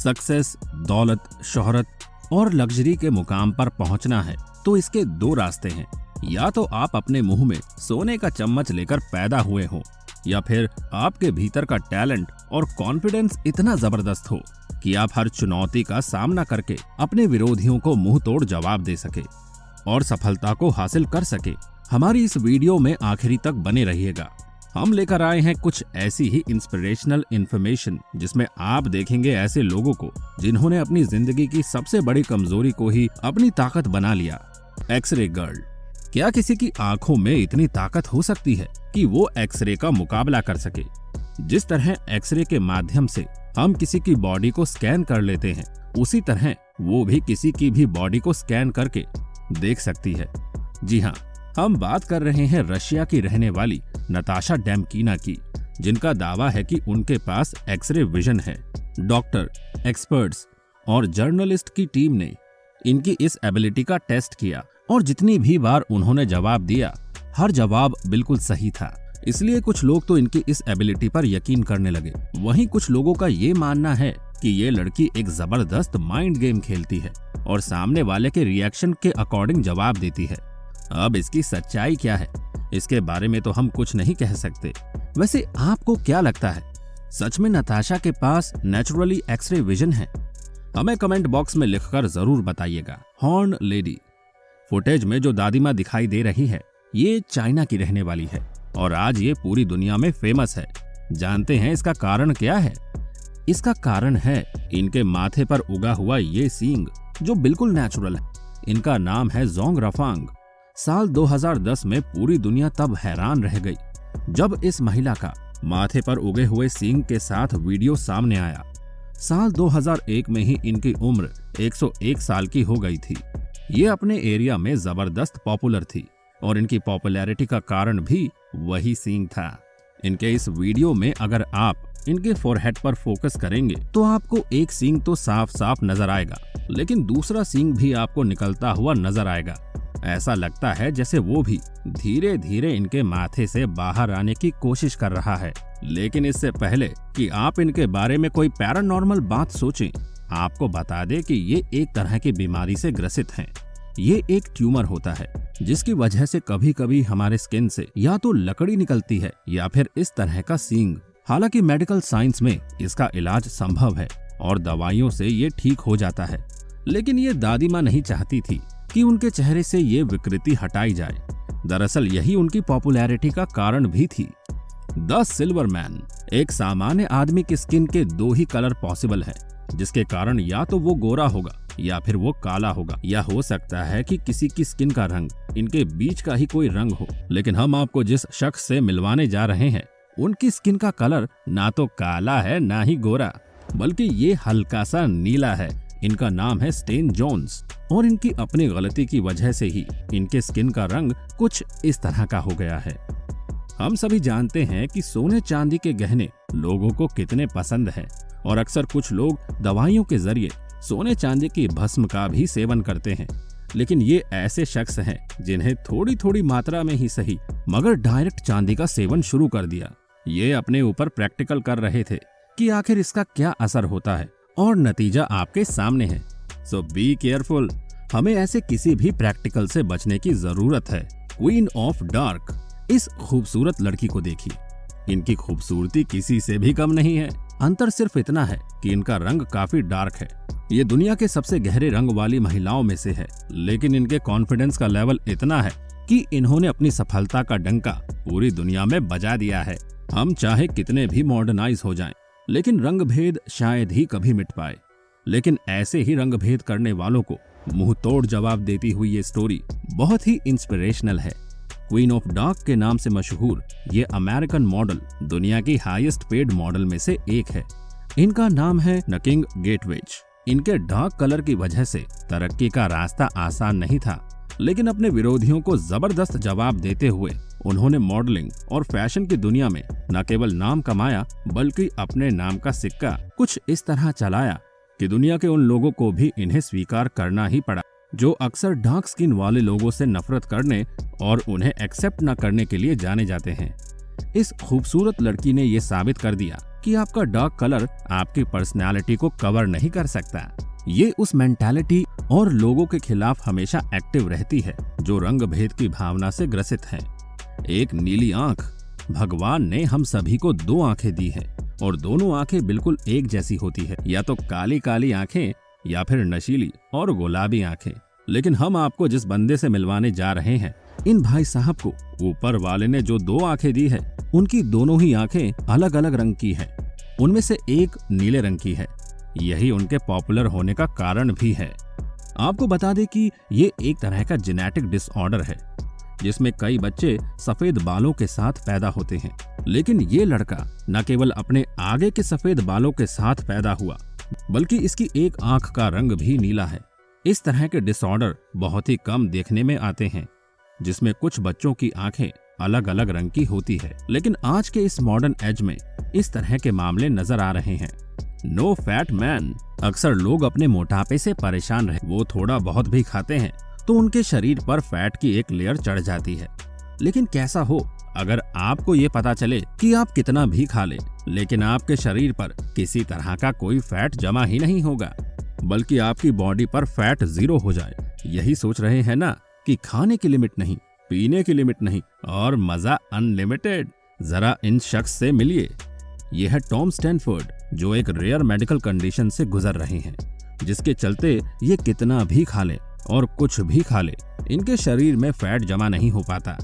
Success, दौलत, शोहरत और लग्जरी के मुकाम पर पहुंचना है तो इसके दो रास्ते हैं। या तो आप अपने मुंह में सोने का चम्मच लेकर पैदा हुए हो, या फिर आपके भीतर का टैलेंट और कॉन्फिडेंस इतना जबरदस्त हो कि आप हर चुनौती का सामना करके अपने विरोधियों को मुंह तोड़ जवाब दे सके और सफलता को हासिल कर सके। हमारी इस वीडियो में आखिरी तक बने रहिएगा। हम लेकर आए हैं कुछ ऐसी ही इंस्पिरेशनल इन्फॉर्मेशन जिसमें आप देखेंगे ऐसे लोगों को जिन्होंने अपनी जिंदगी की सबसे बड़ी कमजोरी को ही अपनी ताकत बना लिया। X ray girl. क्या किसी की आंखों में इतनी ताकत हो सकती है कि वो एक्सरे का मुकाबला कर सके? जिस तरह एक्सरे के माध्यम से हम किसी की बॉडी को स्कैन कर लेते हैं, उसी तरह वो भी किसी की भी बॉडी को स्कैन करके देख सकती है। जी हाँ, हम बात कर रहे हैं रशिया की रहने वाली नताशा डेमकीना की, जिनका दावा है कि उनके पास एक्सरे विजन है। डॉक्टर, एक्सपर्ट्स और जर्नलिस्ट की टीम ने इनकी इस एबिलिटी का टेस्ट किया और जितनी भी बार उन्होंने जवाब दिया, हर जवाब बिल्कुल सही था। इसलिए कुछ लोग तो इनकी इस एबिलिटी पर यकीन करने लगे। वहीं कुछ लोगों का ये मानना है कि ये लड़की एक जबरदस्त माइंड गेम खेलती है और सामने वाले के रिएक्शन के अकॉर्डिंग जवाब देती है। अब इसकी सच्चाई क्या है, इसके बारे में तो हम कुछ नहीं कह सकते। वैसे आपको क्या लगता है, सच में नताशा के पास नेचुरली एक्सरे विजन है? हमें कमेंट बॉक्स में लिखकर जरूर बताइएगा। Horn lady. फुटेज में जो दादी माँ दिखाई दे रही है, ये चाइना की रहने वाली है और आज ये पूरी दुनिया में फेमस है। जानते हैं इसका कारण क्या है? इसका कारण है इनके माथे पर उगा हुआ ये सींग जो बिल्कुल नेचुरल है। इनका नाम है जोंग रफांग। साल 2010 में पूरी दुनिया तब हैरान रह गई जब इस महिला का माथे पर उगे हुए सींग के साथ वीडियो सामने आया। साल 2001 में ही इनकी उम्र 101 साल की हो गई थी। ये अपने एरिया में जबरदस्त पॉपुलर थी और इनकी पॉपुलैरिटी का कारण भी वही सींग था। इनके इस वीडियो में अगर आप इनके फोरहेड पर फोकस करेंगे तो आपको एक सींग तो साफ साफ नजर आएगा, लेकिन दूसरा सींग भी आपको निकलता हुआ नजर आएगा। ऐसा लगता है जैसे वो भी धीरे धीरे इनके माथे से बाहर आने की कोशिश कर रहा है। लेकिन इससे पहले कि आप इनके बारे में कोई पैरानॉर्मल बात सोचें, आपको बता दें कि ये एक तरह की बीमारी से ग्रसित हैं। ये एक ट्यूमर होता है जिसकी वजह से कभी कभी हमारे स्किन से या तो लकड़ी निकलती है या फिर इस तरह का सींग। हालांकि मेडिकल साइंस में इसका इलाज संभव है और दवाइयों से ये ठीक हो जाता है, लेकिन ये दादी माँ नहीं चाहती थी कि उनके चेहरे से ये विकृति हटाई जाए। दरअसल यही उनकी पॉपुलैरिटी का कारण भी थी। The silver man. एक सामान्य आदमी की स्किन के दो ही कलर पॉसिबल है, जिसके कारण या तो वो गोरा होगा या फिर वो काला होगा, या हो सकता है कि किसी की स्किन का रंग इनके बीच का ही कोई रंग हो। लेकिन हम आपको जिस शख्स से मिलवाने जा रहे हैं, उनकी स्किन का कलर ना तो काला है ना ही गोरा, बल्कि ये हल्का सा नीला है। इनका नाम है स्टेन जोन्स और इनकी अपनी गलती की वजह से ही इनके स्किन का रंग कुछ इस तरह का हो गया है। हम सभी जानते हैं कि सोने चांदी के गहने लोगों को कितने पसंद हैं और अक्सर कुछ लोग दवाइयों के जरिए सोने चांदी की भस्म का भी सेवन करते हैं। लेकिन ये ऐसे शख्स हैं जिन्हें थोड़ी थोड़ी मात्रा में ही सही मगर डायरेक्ट चांदी का सेवन शुरू कर दिया। ये अपने ऊपर प्रैक्टिकल कर रहे थे कि आखिर इसका क्या असर होता है और नतीजा आपके सामने है। सो बी केयरफुल। हमें ऐसे किसी भी प्रैक्टिकल से बचने की जरूरत है। Queen of dark. इस खूबसूरत लड़की को देखिए, इनकी खूबसूरती किसी से भी कम नहीं है। अंतर सिर्फ इतना है कि इनका रंग काफी डार्क है। ये दुनिया के सबसे गहरे रंग वाली महिलाओं में से है, लेकिन इनके कॉन्फिडेंस का लेवल इतना है कि इन्होंने अपनी सफलता का डंका पूरी दुनिया में बजा दिया है। हम चाहे कितने भी मॉडर्नाइज हो जाएं, लेकिन रंग भेद शायद ही कभी मिट पाए। लेकिन ऐसे ही रंग भेद करने वालों को मुंह तोड़ जवाब देती हुई ये स्टोरी बहुत ही इंस्पिरेशनल है। क्वीन ऑफ डार्क के नाम से मशहूर ये अमेरिकन मॉडल दुनिया की हाईएस्ट पेड मॉडल में से एक है। इनका नाम है नकिंग गेटवेज। इनके डार्क कलर की वजह से तरक्की का रास्ता आसान नहीं था, लेकिन अपने विरोधियों को जबरदस्त जवाब देते हुए उन्होंने मॉडलिंग और फैशन की दुनिया में न केवल नाम कमाया बल्कि अपने नाम का सिक्का कुछ इस तरह चलाया कि दुनिया के उन लोगों को भी इन्हें स्वीकार करना ही पड़ा जो अक्सर डार्क स्किन वाले लोगों से नफरत करने और उन्हें एक्सेप्ट न करने के लिए जाने जाते हैं। इस खूबसूरत लड़की ने ये साबित कर दिया कि आपका डार्क कलर आपकी पर्सनैलिटी को कवर नहीं कर सकता। ये उस मेंटालिटी और लोगों के खिलाफ हमेशा एक्टिव रहती है जो रंग भेद की भावना से ग्रसित हैं। एक नीली आंख, भगवान ने हम सभी को दो आंखें दी है और दोनों आंखें बिल्कुल एक जैसी होती है, या तो काली काली आंखें या फिर नशीली और गुलाबी आंखें। लेकिन हम आपको जिस बंदे से मिलवाने जा रहे हैं, इन भाई साहब को ऊपर वाले ने जो दो आंखें दी है, उनकी दोनों ही आंखें अलग अलग रंग की हैं। उनमें से एक नीले रंग की है। यही उनके पॉपुलर होने का कारण भी है। आपको बता दें कि ये एक तरह का जेनेटिक डिसऑर्डर है जिसमें कई बच्चे सफेद बालों के साथ पैदा होते हैं। लेकिन ये लड़का न केवल अपने आगे के सफेद बालों के साथ पैदा हुआ, बल्कि इसकी एक आंख का रंग भी नीला है। इस तरह के डिसऑर्डर बहुत ही कम देखने में आते हैं, जिसमें कुछ बच्चों की आंखें अलग अलग रंग की होती है। लेकिन आज के इस मॉडर्न एज में इस तरह के मामले नजर आ रहे हैं। No fat man. अक्सर लोग अपने मोटापे से परेशान रहे, वो थोड़ा बहुत भी खाते हैं तो उनके शरीर पर फैट की एक लेयर चढ़ जाती है। लेकिन कैसा हो अगर आपको ये पता चले कि आप कितना भी खा ले, लेकिन आपके शरीर पर किसी तरह का कोई फैट जमा ही नहीं होगा, बल्कि आपकी बॉडी पर फैट 0 हो जाए। यही सोच रहे हैं ना कि खाने की लिमिट नहीं, पीने की लिमिट नहीं और मजा अनलिमिटेड। जरा इन शख्स से मिलिए। यह है टॉम स्टैनफोर्ड, जो एक रेयर मेडिकल कंडीशन से गुजर रहे हैं, जिसके चलते ये कितना भी खा ले और कुछ भी खा ले, इनके शरीर में फैट जमा नहीं हो पाता।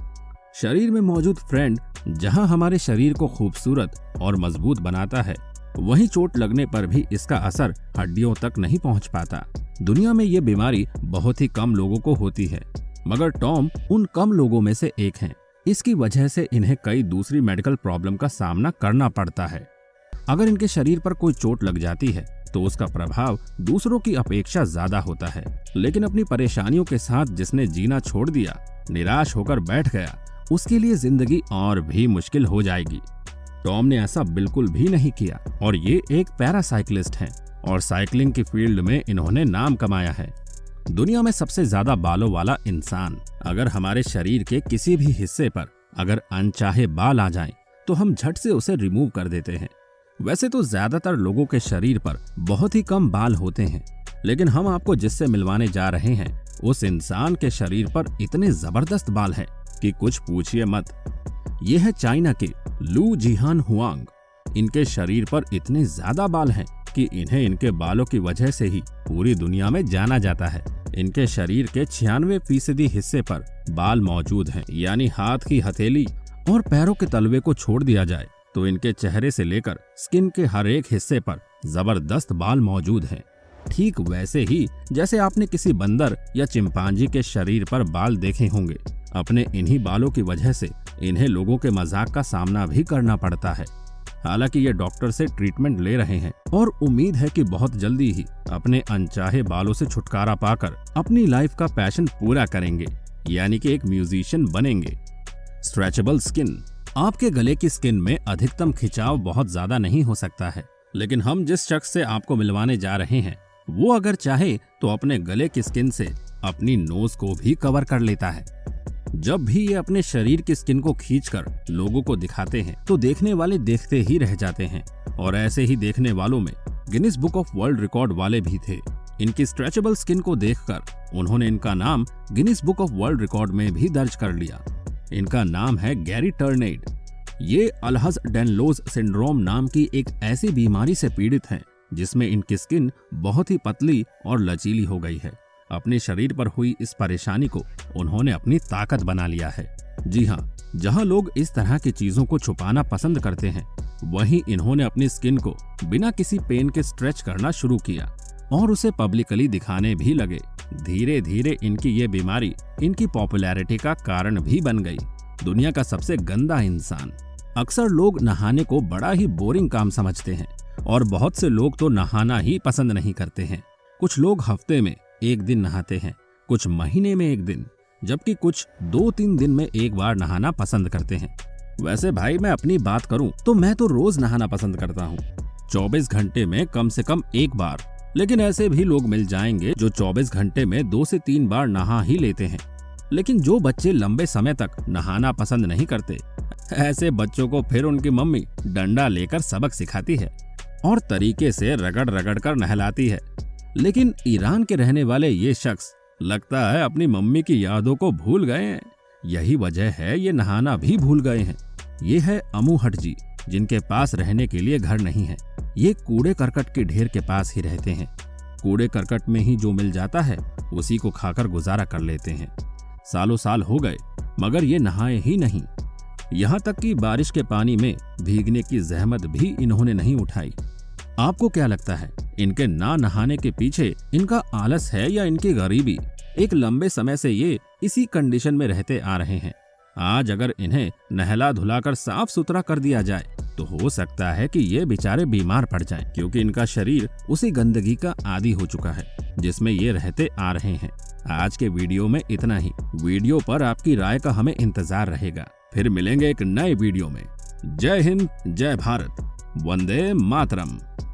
शरीर में मौजूद फ्रेंड जहां हमारे शरीर को खूबसूरत और मजबूत बनाता है, वहीं चोट लगने पर भी इसका असर हड्डियों तक नहीं पहुंच पाता। दुनिया में ये बीमारी बहुत ही कम लोगों को होती है, मगर टॉम उन कम लोगों में से एक हैं। इसकी वजह से इन्हें कई दूसरी मेडिकल प्रॉब्लम का सामना करना पड़ता है। अगर इनके शरीर पर कोई चोट लग जाती है तो उसका प्रभाव दूसरों की अपेक्षा ज्यादा होता है। लेकिन अपनी परेशानियों के साथ जिसने जीना छोड़ दिया, निराश होकर बैठ गया, उसके लिए जिंदगी और भी मुश्किल हो जाएगी। टॉम ने ऐसा बिल्कुल भी नहीं किया और ये एक पैरासाइक्लिस्ट हैं और साइकिलिंग की फील्ड में इन्होंने नाम कमाया है। दुनिया में सबसे ज्यादा बालों वाला इंसान। अगर हमारे शरीर के किसी भी हिस्से पर अगर अनचाहे बाल आ जाएं, तो हम झट से उसे रिमूव कर देते हैं। वैसे तो ज्यादातर लोगों के शरीर पर बहुत ही कम बाल होते हैं, लेकिन हम आपको जिससे मिलवाने जा रहे हैं, उस इंसान के शरीर पर इतने जबरदस्त बाल हैं कि कुछ पूछिए मत। ये है चाइना के लू जिहान हुआंग। इनके शरीर पर इतने ज्यादा बाल हैं कि इन्हें इनके बालों की वजह से ही पूरी दुनिया में जाना जाता है। इनके शरीर के 96% हिस्से पर बाल मौजूद हैं, यानी हाथ की हथेली और पैरों के तलवे को छोड़ दिया जाए तो इनके चेहरे से लेकर स्किन के हर एक हिस्से पर जबरदस्त बाल मौजूद हैं। ठीक वैसे ही जैसे आपने किसी बंदर या चिंपांजी के शरीर पर बाल देखे होंगे। अपने इन्हीं बालों की वजह से इन्हें लोगों के मजाक का सामना भी करना पड़ता है। हालांकि ये डॉक्टर से ट्रीटमेंट ले रहे हैं और उम्मीद है कि बहुत जल्दी ही अपने अनचाहे बालों से छुटकारा पाकर अपनी लाइफ का पैशन पूरा करेंगे, यानी कि एक म्यूजिशियन बनेंगे। Stretchable skin. आपके गले की स्किन में अधिकतम खिंचाव बहुत ज्यादा नहीं हो सकता है, लेकिन हम जिस शख्स से आपको मिलवाने जा रहे हैं, वो अगर चाहे तो अपने गले की स्किन से अपनी नोज को भी कवर कर लेता है। जब भी ये अपने शरीर की स्किन को खींचकर लोगों को दिखाते हैं तो देखने वाले देखते ही रह जाते हैं, और ऐसे ही देखने वालों में Guinness book of world record वाले भी थे। इनकी स्ट्रेचेबल स्किन को देखकर उन्होंने इनका नाम Guinness book of world record में भी दर्ज कर लिया। इनका नाम है गैरी टर्नेड। ये अल्हज़-डैनलोज सिंड्रोम नाम की एक ऐसी बीमारी से पीड़ित हैं जिसमें इनकी स्किन बहुत ही पतली और लचीली हो गई है। अपने शरीर पर हुई इस परेशानी को उन्होंने अपनी ताकत बना लिया है। जी हाँ, जहाँ लोग इस तरह की चीजों को छुपाना पसंद करते हैं, वहीं इन्होंने अपनी स्किन को बिना किसी पेन के स्ट्रेच करना शुरू किया और उसे पब्लिकली दिखाने भी लगे। धीरे धीरे इनकी ये बीमारी इनकी पॉपुलैरिटी का कारण भी बन गई। दुनिया का सबसे गंदा इंसान। अक्सर लोग नहाने को बड़ा ही बोरिंग काम समझते हैं और बहुत से लोग तो नहाना ही पसंद नहीं करते हैं। कुछ लोग हफ्ते में 1 दिन नहाते हैं, कुछ महीने में 1 दिन, जबकि कुछ 2-3 दिन में 1 बार नहाना पसंद करते हैं। वैसे भाई मैं अपनी बात करूं तो मैं तो रोज नहाना पसंद करता हूं, 24 घंटे में कम से कम 1 बार। लेकिन ऐसे भी लोग मिल जाएंगे जो 24 घंटे में 2 से 3 बार नहा ही लेते हैं। लेकिन जो बच्चे लंबे समय तक नहाना पसंद नहीं करते, ऐसे बच्चों को फिर उनकी मम्मी डंडा लेकर सबक सिखाती है और तरीके से रगड़ रगड़ कर नहलाती है। लेकिन ईरान के रहने वाले ये शख्स लगता है अपनी मम्मी की यादों को भूल गए हैं। यही वजह है ये नहाना भी भूल गए हैं। ये है अमूहट जी, जिनके पास रहने के लिए घर नहीं है। ये कूड़े करकट के ढेर के पास ही रहते हैं। कूड़े करकट में ही जो मिल जाता है उसी को खाकर गुजारा कर लेते हैं। सालों साल हो गए मगर ये नहाए ही नहीं। यहाँ तक कि बारिश के पानी में भीगने की जहमत भी इन्होंने नहीं उठाई। आपको क्या लगता है, इनके ना नहाने के पीछे इनका आलस है या इनकी गरीबी? एक लंबे समय से ये इसी कंडीशन में रहते आ रहे हैं। आज अगर इन्हें नहला धुलाकर साफ सुथरा कर दिया जाए तो हो सकता है कि ये बेचारे बीमार पड़ जाएं, क्योंकि इनका शरीर उसी गंदगी का आदी हो चुका है जिसमें ये रहते आ रहे हैं। आज के वीडियो में इतना ही। वीडियो पर आपकी राय का हमें इंतजार रहेगा। फिर मिलेंगे एक नए वीडियो में। जय हिंद, जय भारत, वंदे मातरम।